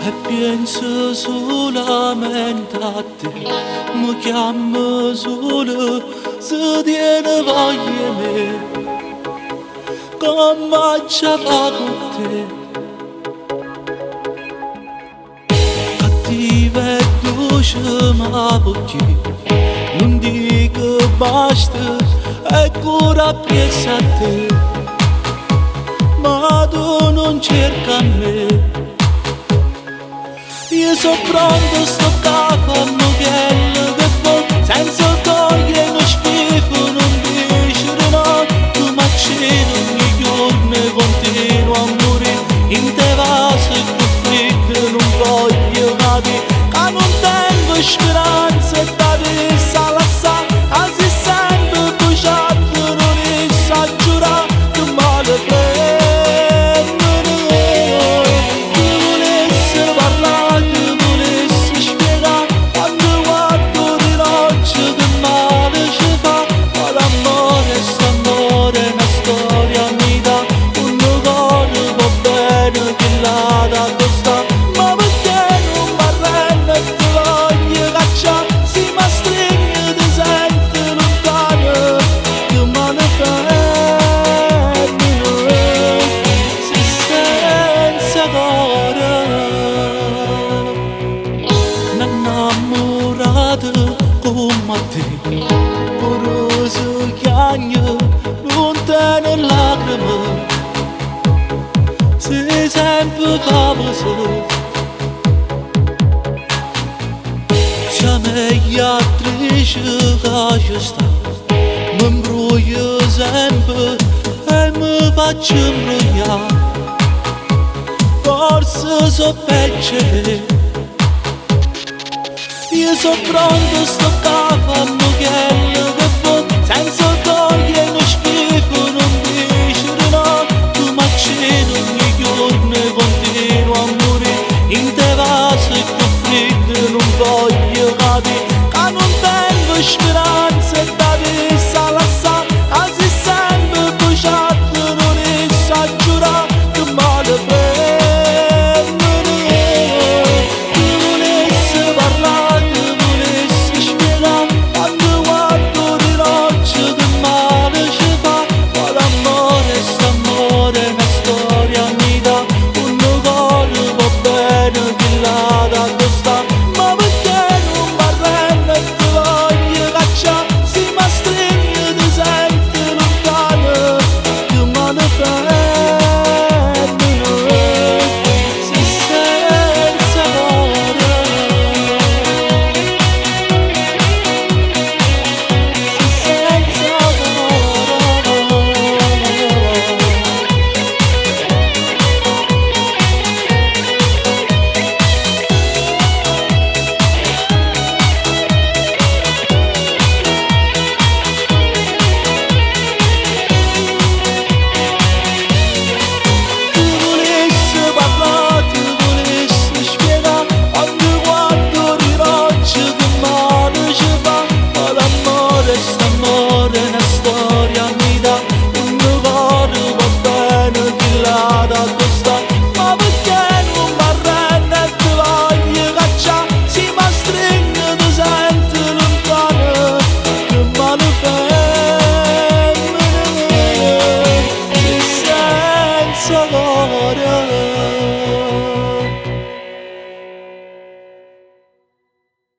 e penso solamente a te, mi chiamo solo se tiene voglia me, come ci fa con te. Cattiva e dolce ma perché non dico basta e cura pensa a te, ma tu non cerca me. Io so pronto, sto capo, quello che vuoi, senza togliere lo schifo, non dici di no. Tu mi accedi ogni giorno, continuo a morire in te vaso e tu freddo, non voglio capire che non tengo speranza e da rissa lassare, anzi sempre bruciato, non riesco a giurare che male prendo. Come te, poroso chiagno, lontano lacrime, sei sempre famoso. C'è meglio attrice che ci sta, mi imbroglio sempre e mi faccio imbrogliare, forse so peggio te. Io so pronto, sto capo, quello che vuoi, senza togliere lo schifo, non dici di no. Tu mi accedi ogni giorno, continuo a morire in te vaso e tu freddo, non voglio capire che non tengo speranza e da rissa lassare, anzi sempre bruciato, non riesco a giurare che male prendo. Amore